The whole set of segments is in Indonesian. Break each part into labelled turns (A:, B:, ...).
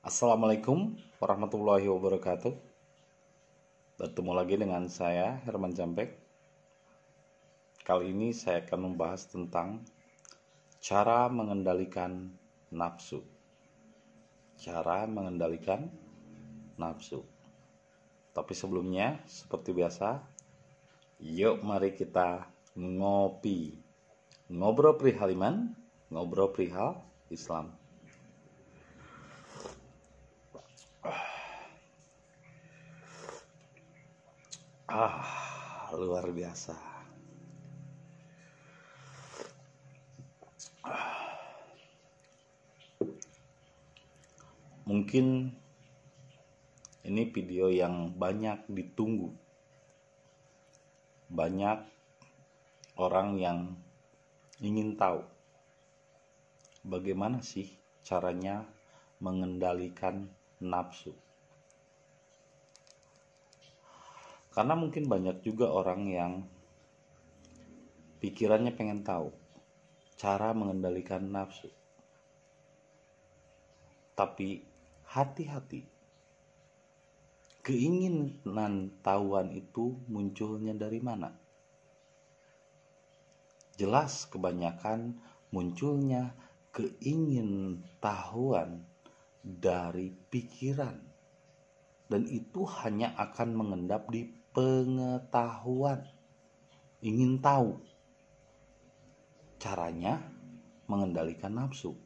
A: Assalamualaikum warahmatullahi wabarakatuh. Bertemu lagi dengan saya Herman Jampek. Kali ini saya akan membahas tentang cara mengendalikan nafsu. Cara mengendalikan nafsu. Tapi sebelumnya, seperti biasa, yuk mari kita ngopi. Ngobrol perihal iman, ngobrol perihal Islam. Luar biasa. Mungkin ini video yang banyak ditunggu. Banyak orang yang ingin tahu bagaimana sih caranya mengendalikan nafsu. Karena mungkin banyak juga orang yang pikirannya pengen tahu cara mengendalikan nafsu. Tapi hati-hati. Keinginan tahuan itu munculnya dari mana? Jelas kebanyakan munculnya keingintahuan dari pikiran. Dan itu hanya akan mengendap di pengetahuan. Ingin tahu caranya mengendalikan nafsu.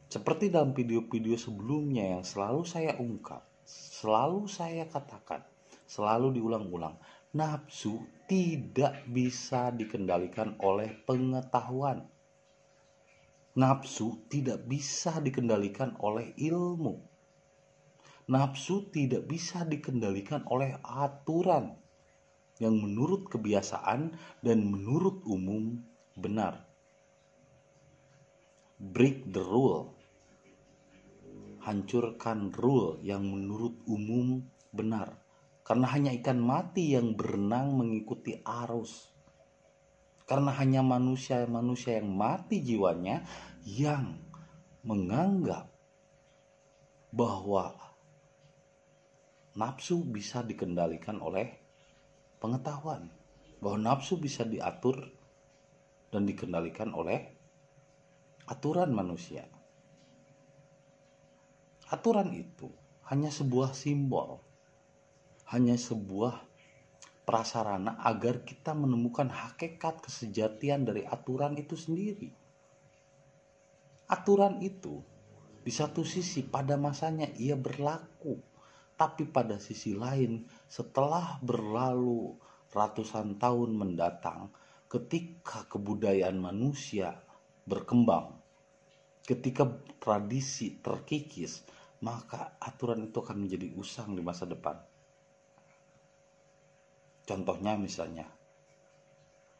A: Seperti dalam video-video sebelumnya yang selalu saya ungkap, selalu saya katakan, selalu diulang-ulang, nafsu tidak bisa dikendalikan oleh pengetahuan. Nafsu tidak bisa dikendalikan oleh ilmu. Nafsu tidak bisa dikendalikan oleh aturan yang menurut kebiasaan dan menurut umum benar. Break the rule. Hancurkan rule yang menurut umum benar. Karena hanya ikan mati yang berenang mengikuti arus. Karena hanya manusia-manusia yang mati jiwanya yang menganggap bahwa nafsu bisa dikendalikan oleh pengetahuan, bahwa nafsu bisa diatur dan dikendalikan oleh aturan manusia. Aturan itu hanya sebuah simbol, hanya sebuah prasarana agar kita menemukan hakikat kesejatian dari aturan itu sendiri. Aturan itu di satu sisi pada masanya ia berlaku, tapi pada sisi lain setelah berlalu ratusan tahun mendatang, ketika kebudayaan manusia berkembang, ketika tradisi terkikis, maka aturan itu akan menjadi usang di masa depan. Contohnya misalnya,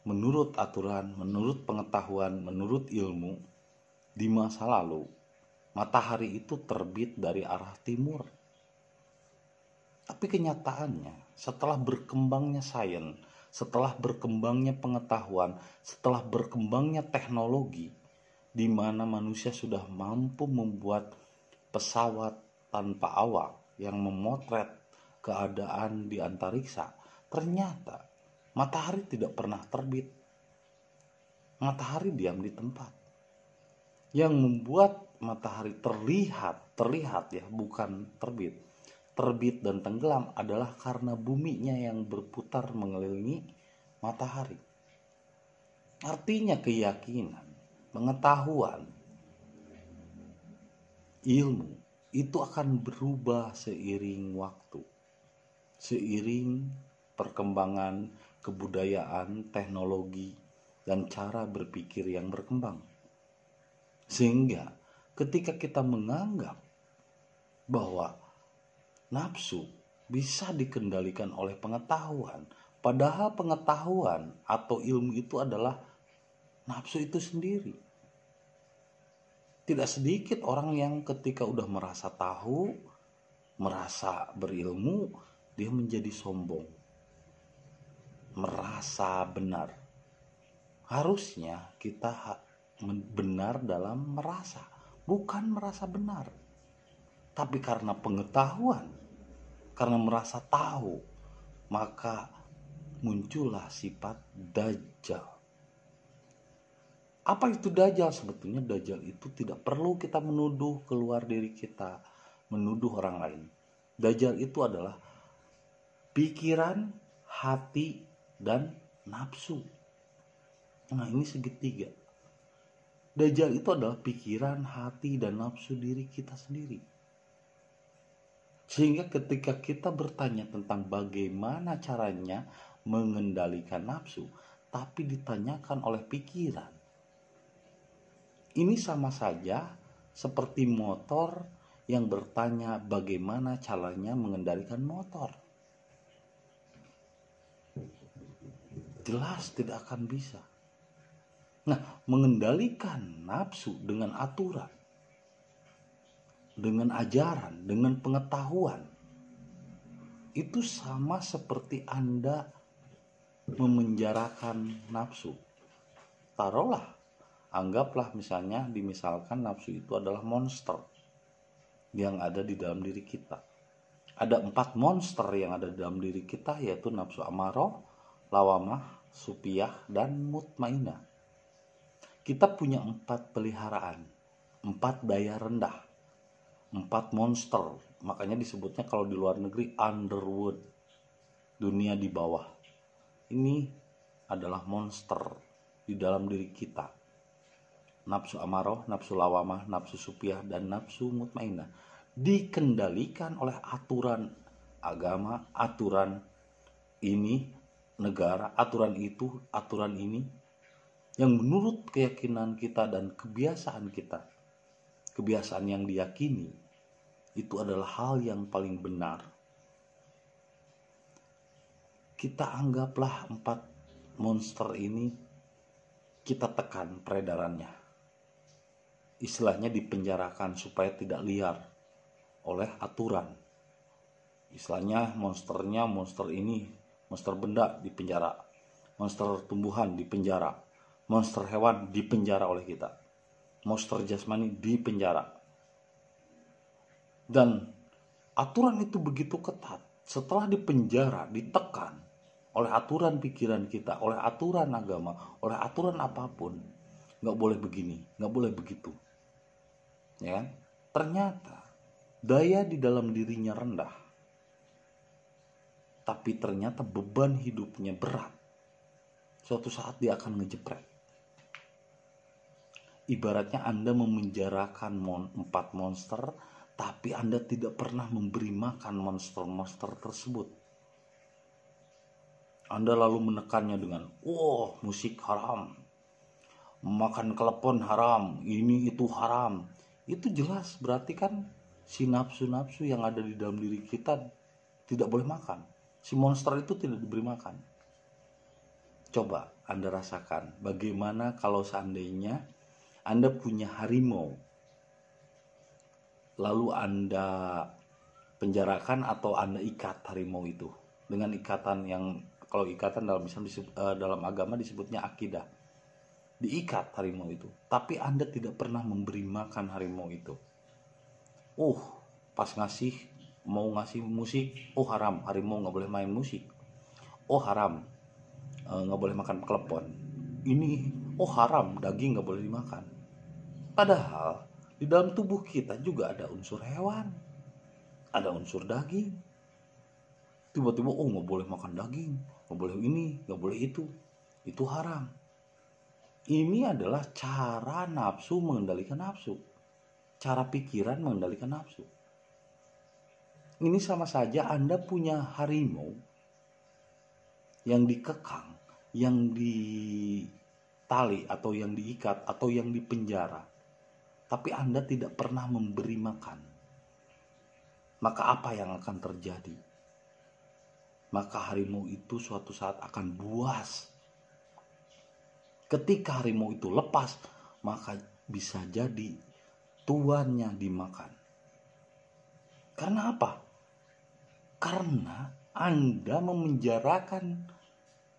A: menurut aturan, menurut pengetahuan, menurut ilmu, di masa lalu, matahari itu terbit dari arah timur. Tapi kenyataannya, setelah berkembangnya sains, setelah berkembangnya pengetahuan, setelah berkembangnya teknologi, di mana manusia sudah mampu membuat pesawat tanpa awak yang memotret keadaan di antariksa, ternyata matahari tidak pernah terbit. Matahari diam di tempat. Yang membuat matahari terlihat ya, bukan terbit. Terbit dan tenggelam adalah karena buminya yang berputar mengelilingi matahari. Artinya keyakinan, pengetahuan, ilmu itu akan berubah seiring waktu, seiring perkembangan kebudayaan, teknologi, dan cara berpikir yang berkembang. Sehingga ketika kita menganggap bahwa nafsu bisa dikendalikan oleh pengetahuan, padahal pengetahuan atau ilmu itu adalah nafsu itu sendiri. Tidak sedikit orang yang ketika udah merasa tahu, merasa berilmu, dia menjadi sombong, merasa benar. Harusnya kita benar dalam merasa, bukan merasa benar. Tapi karena pengetahuan, karena merasa tahu, maka muncullah sifat dajjal. Apa itu dajjal? Sebetulnya dajjal itu tidak perlu kita menuduh keluar diri kita, menuduh orang lain. Dajjal itu adalah pikiran, hati, dan nafsu. Nah, ini segitiga. Dajjal itu adalah pikiran, hati, dan nafsu diri kita sendiri. Sehingga ketika kita bertanya tentang bagaimana caranya mengendalikan nafsu, tapi ditanyakan oleh pikiran, ini sama saja seperti motor yang bertanya bagaimana caranya mengendalikan motor. Jelas tidak akan bisa. Nah, mengendalikan nafsu dengan aturan, dengan ajaran, dengan pengetahuan, itu sama seperti Anda memenjarakan nafsu. Taruhlah, anggaplah misalnya, dimisalkan nafsu itu adalah monster yang ada di dalam diri kita. Ada 4 monster yang ada di dalam diri kita, yaitu nafsu amarah, lawamah, supiyah, dan mutmainah. Kita punya 4 peliharaan, 4 daya rendah, 4 monster. Makanya disebutnya kalau di luar negeri underworld, dunia di bawah. Ini adalah monster di dalam diri kita. Nafsu amarah, nafsu lawamah, nafsu supiyah, dan nafsu mutmainah dikendalikan oleh aturan agama, aturan ini negara, aturan itu, aturan ini, yang menurut keyakinan kita dan kebiasaan kita, kebiasaan yang diyakini, itu adalah hal yang paling benar. Kita anggaplah 4 monster ini, kita tekan peredarannya. Istilahnya dipenjarakan supaya tidak liar oleh aturan. Istilahnya monsternya, monster ini, monster benda dipenjara, monster tumbuhan dipenjara, monster hewan dipenjara oleh kita, monster jasmani dipenjara. Dan aturan itu begitu ketat. Setelah dipenjara, ditekan oleh aturan pikiran kita, oleh aturan agama, oleh aturan apapun, nggak boleh begini, nggak boleh begitu, ya kan? Ternyata daya di dalam dirinya rendah, tapi ternyata beban hidupnya berat. Suatu saat dia akan ngejepret. Ibaratnya Anda memenjarakan 4 monster, tapi Anda tidak pernah memberi makan monster-monster tersebut. Anda lalu menekannya dengan, musik haram, makan klepon haram, ini itu haram. Itu jelas berarti kan si nafsu-nafsu yang ada di dalam diri kita tidak boleh makan. Si monster itu tidak diberi makan. Coba Anda rasakan bagaimana kalau seandainya Anda punya harimau, lalu Anda penjarakan atau Anda ikat harimau itu dengan ikatan yang, kalau ikatan dalam agama disebutnya akidah. Diikat harimau itu, tapi Anda tidak pernah memberi makan harimau itu. Pas mau ngasih musik, haram, harimau nggak boleh main musik. Haram, nggak boleh makan klepon. Ini, haram, daging nggak boleh dimakan. Padahal di dalam tubuh kita juga ada unsur hewan, ada unsur daging. Tiba-tiba, nggak boleh makan daging, nggak boleh ini, nggak boleh itu haram. Ini adalah cara nafsu mengendalikan nafsu, cara pikiran mengendalikan nafsu. Ini sama saja Anda punya harimau yang dikekang, yang ditali atau yang diikat atau yang dipenjara, tapi Anda tidak pernah memberi makan. Maka apa yang akan terjadi? Maka harimau itu suatu saat akan buas. Ketika harimau itu lepas, maka bisa jadi tuannya dimakan. Karena apa? Karena Anda memenjarakan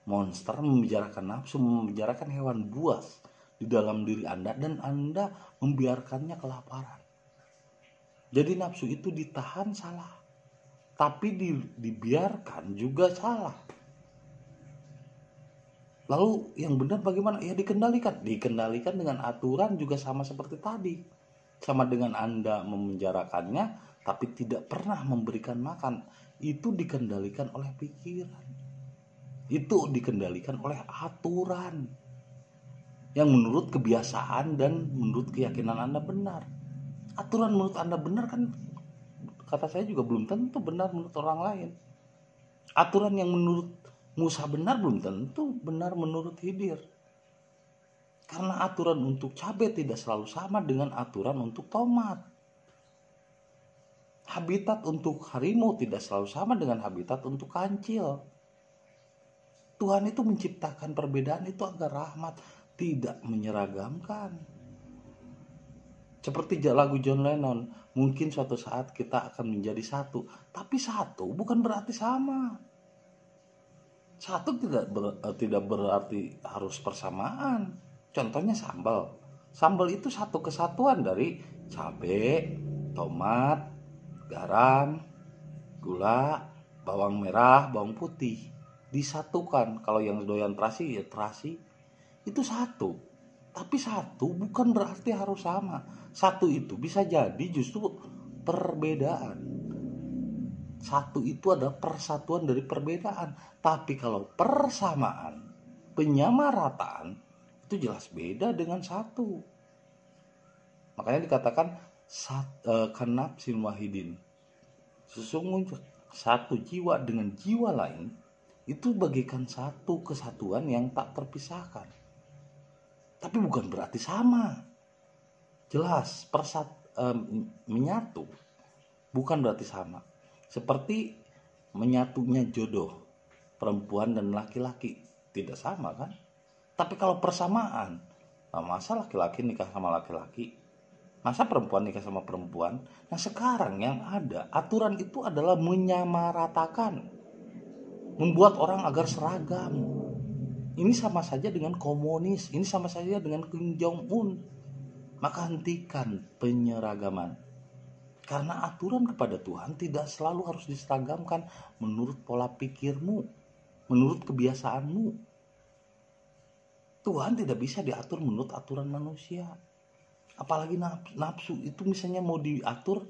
A: monster, memenjarakan nafsu, memenjarakan hewan buas di dalam diri Anda, dan Anda membiarkannya kelaparan. Jadi nafsu itu ditahan salah, tapi dibiarkan juga salah. Lalu yang benar bagaimana? Ya dikendalikan. Dikendalikan dengan aturan juga sama seperti tadi. Sama dengan Anda memenjarakannya, tapi tidak pernah memberikan makan. Itu dikendalikan oleh pikiran. Itu dikendalikan oleh aturan. Yang menurut kebiasaan dan menurut keyakinan Anda benar. Aturan menurut Anda benar kan, kata saya juga belum tentu benar menurut orang lain. Aturan yang menurut Musa benar belum tentu benar menurut Khidir. Karena aturan untuk cabai tidak selalu sama dengan aturan untuk tomat. Habitat untuk harimau tidak selalu sama dengan habitat untuk kancil. Tuhan itu menciptakan perbedaan itu agar rahmat, tidak menyeragamkan. Seperti lagu John Lennon, mungkin suatu saat kita akan menjadi satu, tapi satu bukan berarti sama. Satu tidak berarti harus persamaan. Contohnya sambal. Sambal itu satu kesatuan dari cabai, tomat, garam, gula, bawang merah, bawang putih. Disatukan. Kalau yang doyan terasi ya terasi. Itu satu. Tapi satu bukan berarti harus sama. Satu itu bisa jadi justru perbedaan. Satu itu adalah persatuan dari perbedaan. Tapi kalau persamaan, penyamarataan, itu jelas beda dengan satu. Makanya dikatakan kanapsin wahidin. Sesungguhnya satu jiwa dengan jiwa lain itu bagaikan satu kesatuan yang tak terpisahkan. Tapi bukan berarti sama. Jelas menyatu bukan berarti sama. Seperti menyatunya jodoh perempuan dan laki-laki tidak sama kan? Tapi kalau persamaan, masa laki-laki nikah sama laki-laki, masa perempuan nikah sama perempuan? Nah sekarang yang ada aturan itu adalah menyamaratakan, membuat orang agar seragam. Ini sama saja dengan komunis, ini sama saja dengan Kim Jong Un. Maka hentikan penyeragaman. Karena aturan kepada Tuhan tidak selalu harus diseragamkan menurut pola pikirmu, menurut kebiasaanmu. Tuhan tidak bisa diatur menurut aturan manusia. Apalagi nafsu itu misalnya mau diatur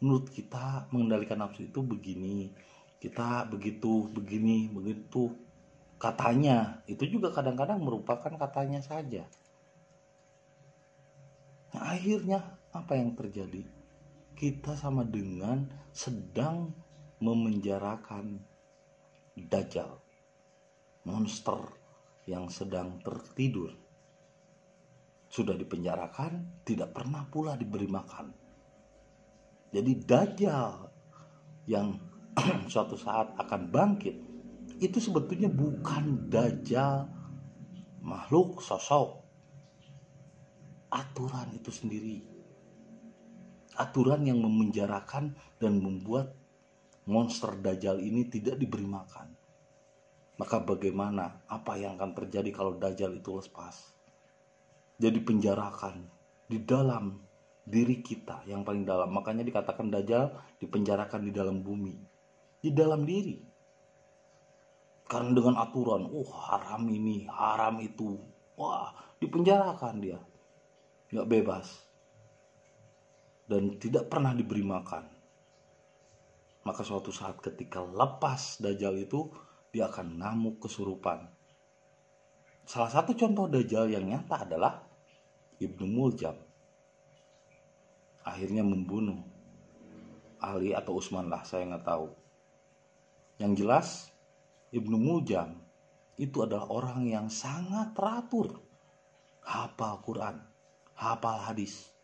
A: menurut kita, mengendalikan nafsu itu begini, kita begitu, begini, begitu. Katanya, itu juga kadang-kadang merupakan katanya saja. Nah, akhirnya apa yang terjadi? Kita sama dengan sedang memenjarakan Dajjal, monster yang sedang tertidur. Sudah dipenjarakan, tidak pernah pula diberi makan. Jadi Dajjal yang suatu saat akan bangkit, itu sebetulnya bukan Dajjal makhluk sosok. Aturan itu sendiri. Aturan yang memenjarakan dan membuat monster Dajjal ini tidak diberi makan. Maka bagaimana? Apa yang akan terjadi kalau Dajjal itu lepas? Jadi penjarakan di dalam diri kita yang paling dalam. Makanya dikatakan Dajjal dipenjarakan di dalam bumi, di dalam diri. Karena dengan aturan, haram ini, haram itu, dipenjarakan dia, nggak bebas. Dan tidak pernah diberi makan. Maka suatu saat ketika lepas Dajjal itu, dia akan ngamuk kesurupan. Salah satu contoh Dajjal yang nyata adalah Ibnu Muljam. Akhirnya membunuh Ali atau Utsman lah, saya nggak tahu. Yang jelas Ibnu Muljam itu adalah orang yang sangat teratur, hafal Quran, hafal hadis.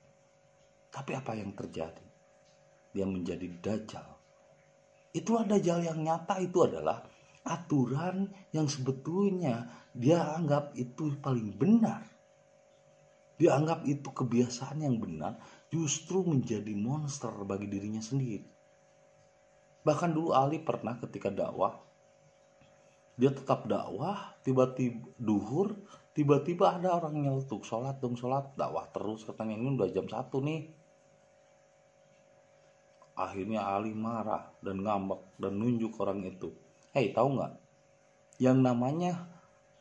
A: Tapi apa yang terjadi? Dia menjadi Dajjal. Itulah Dajjal yang nyata, itu adalah aturan yang sebetulnya dia anggap itu paling benar. Dia anggap itu kebiasaan yang benar, justru menjadi monster bagi dirinya sendiri. Bahkan dulu Ali pernah ketika dakwah, dia tetap dakwah, tiba-tiba duhur, tiba-tiba ada orang nyeletuk, sholat, dakwah terus, katanya ini udah jam 1 nih. Akhirnya Ali marah dan ngambek dan nunjuk orang itu. Hei, tahu nggak? Yang namanya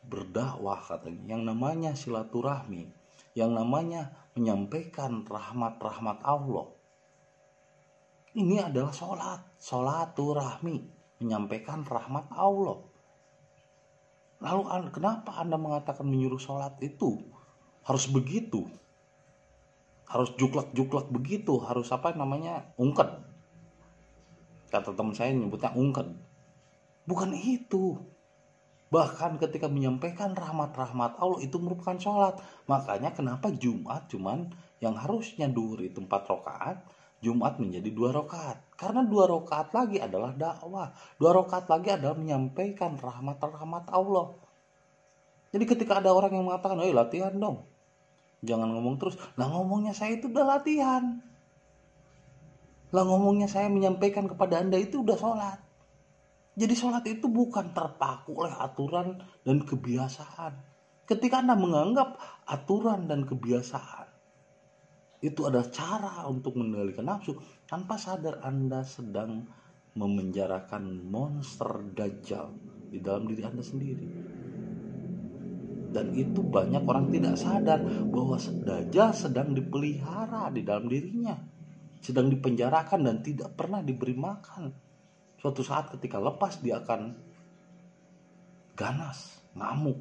A: berdakwah katanya, yang namanya silaturahmi, yang namanya menyampaikan rahmat-rahmat Allah. Ini adalah silaturahmi, menyampaikan rahmat Allah. Lalu kenapa Anda mengatakan menyuruh sholat itu harus begitu? Harus juklak-juklak begitu, harus apa namanya? Ungked. Kata teman saya nyebutnya ungked. Bukan itu. Bahkan ketika menyampaikan rahmat-rahmat Allah itu merupakan sholat. Makanya kenapa Jumat cuman yang harusnya duhur itu 4 rakaat, Jumat menjadi 2 rakaat. Karena 2 rakaat lagi adalah dakwah. 2 rakaat lagi adalah menyampaikan rahmat-rahmat Allah. Jadi ketika ada orang yang mengatakan, latihan dong, jangan ngomong terus. Lah ngomongnya saya itu udah latihan. Lah ngomongnya saya menyampaikan kepada Anda itu udah sholat. Jadi sholat itu bukan terpaku oleh aturan dan kebiasaan. Ketika Anda menganggap aturan dan kebiasaan itu adalah cara untuk mengendalikan nafsu, tanpa sadar Anda sedang memenjarakan monster Dajjal di dalam diri Anda sendiri. Dan itu banyak orang tidak sadar bahwa Dajjal sedang dipelihara di dalam dirinya, sedang dipenjarakan dan tidak pernah diberi makan. Suatu saat ketika lepas dia akan ganas, ngamuk.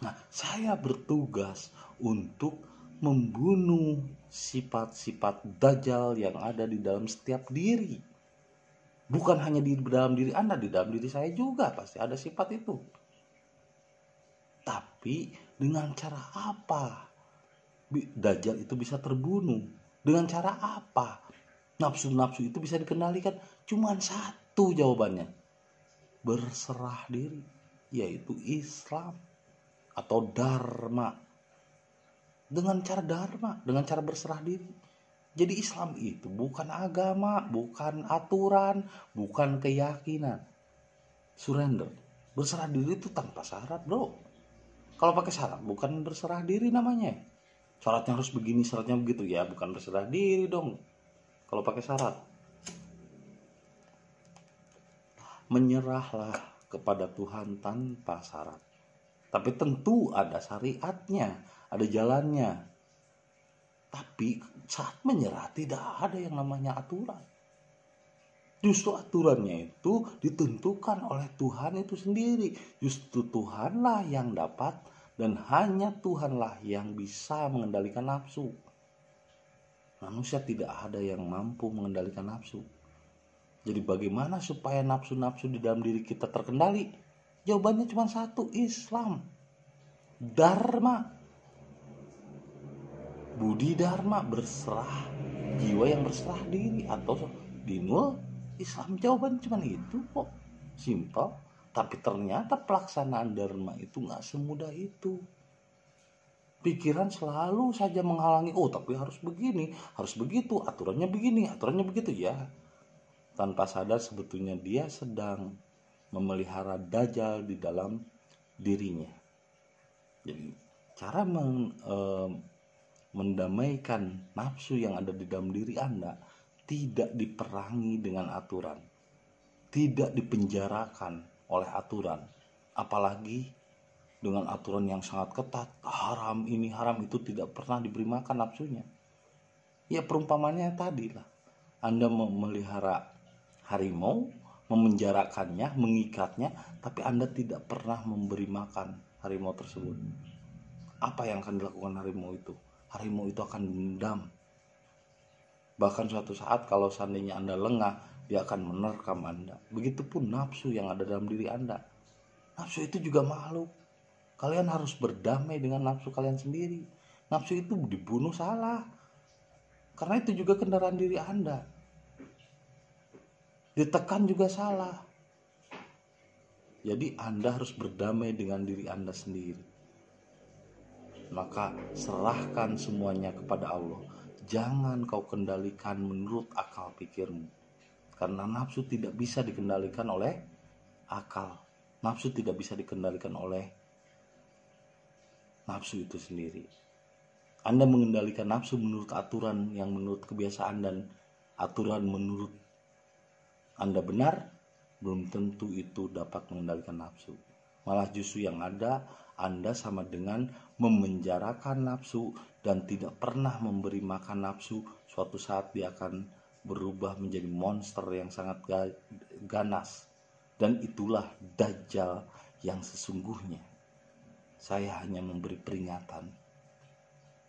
A: Nah, saya bertugas untuk membunuh sifat-sifat Dajjal yang ada di dalam setiap diri. Bukan hanya di dalam diri Anda, di dalam diri saya juga pasti ada sifat itu. Tapi dengan cara apa Dajjal itu bisa terbunuh? Dengan cara apa nafsu-nafsu itu bisa dikendalikan? Cuman satu jawabannya. Berserah diri, yaitu Islam atau Dharma. Dengan cara berserah diri. Jadi Islam itu bukan agama, bukan aturan, bukan keyakinan. Surrender. Berserah diri itu tanpa syarat, bro. Kalau pakai syarat bukan berserah diri namanya. Syaratnya harus begini, syaratnya begitu, ya bukan berserah diri dong. Kalau pakai syarat. Menyerahlah kepada Tuhan tanpa syarat. Tapi tentu ada syariatnya, ada jalannya. Tapi saat menyerah tidak ada yang namanya aturan. Justru aturannya itu ditentukan oleh Tuhan itu sendiri. Justru Tuhanlah yang dapat dan hanya Tuhanlah yang bisa mengendalikan nafsu. Manusia tidak ada yang mampu mengendalikan nafsu. Jadi bagaimana supaya nafsu-nafsu di dalam diri kita terkendali? Jawabannya cuma satu, Islam. Dharma. Budi Dharma, berserah, jiwa yang berserah diri, atau dinul Islam. Jawaban cuma itu kok, simpel. Tapi ternyata pelaksanaan Dharma itu gak semudah itu. Pikiran selalu saja menghalangi, tapi harus begini, harus begitu, aturannya begini, aturannya begitu, ya. Tanpa sadar sebetulnya dia sedang memelihara Dajjal di dalam dirinya. Jadi cara mendamaikan nafsu yang ada di dalam diri Anda tidak diperangi dengan aturan, tidak dipenjarakan oleh aturan, apalagi dengan aturan yang sangat ketat, haram ini haram itu, tidak pernah diberi makan nafsunya. Ya perumpamannya tadi lah, Anda memelihara harimau, memenjarakannya, mengikatnya, tapi Anda tidak pernah memberi makan harimau tersebut. Apa yang akan dilakukan harimau itu? Harimau itu akan dendam. Bahkan suatu saat kalau seandainya Anda lengah, dia akan menerkam Anda. Begitupun nafsu yang ada dalam diri Anda. Nafsu itu juga makhluk. Kalian harus berdamai dengan nafsu kalian sendiri. Nafsu itu dibunuh salah. Karena itu juga kendaraan diri Anda. Ditekan juga salah. Jadi Anda harus berdamai dengan diri Anda sendiri. Maka serahkan semuanya kepada Allah. Jangan kau kendalikan menurut akal pikirmu. Karena nafsu tidak bisa dikendalikan oleh akal. Nafsu tidak bisa dikendalikan oleh nafsu itu sendiri. Anda mengendalikan nafsu menurut aturan yang menurut kebiasaan dan aturan menurut Anda benar, belum tentu itu dapat mengendalikan nafsu. Malah justru yang ada, Anda sama dengan memenjarakan nafsu dan tidak pernah memberi makan nafsu. Suatu saat dia akan berubah menjadi monster yang sangat ganas. Dan itulah Dajjal yang sesungguhnya. Saya hanya memberi peringatan.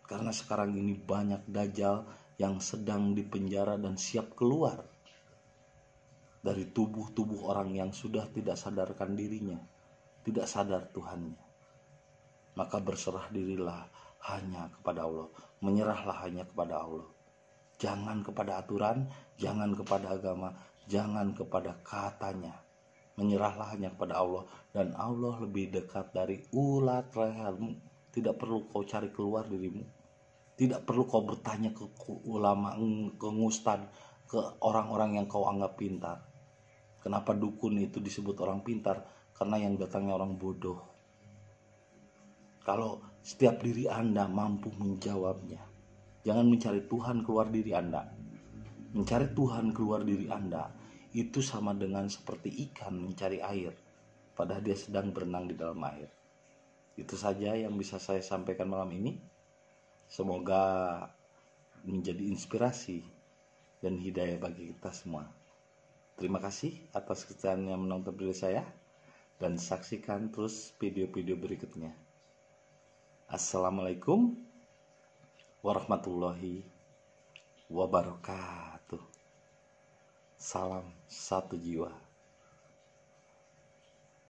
A: Karena sekarang ini banyak Dajjal yang sedang dipenjara dan siap keluar dari tubuh-tubuh orang yang sudah tidak sadarkan dirinya, tidak sadar Tuhannya. Maka berserah dirilah hanya kepada Allah, menyerahlah hanya kepada Allah. Jangan kepada aturan, jangan kepada agama, jangan kepada katanya. Menyerahlah hanya kepada Allah, dan Allah lebih dekat dari ulat lehermu. Tidak perlu kau cari keluar dirimu. Tidak perlu kau bertanya ke ulama, ke ustad, ke orang-orang yang kau anggap pintar. Kenapa dukun itu disebut orang pintar? Karena yang datangnya orang bodoh. Kalau setiap diri Anda mampu menjawabnya, jangan mencari Tuhan keluar diri Anda. Mencari Tuhan keluar diri Anda itu sama dengan seperti ikan mencari air, padahal dia sedang berenang di dalam air. Itu saja yang bisa saya sampaikan malam ini. Semoga menjadi inspirasi dan hidayah bagi kita semua. Terima kasih atas kesediaannya menonton video saya, dan saksikan terus video-video berikutnya. Assalamualaikum warahmatullahi wabarakatuh. Salam satu jiwa.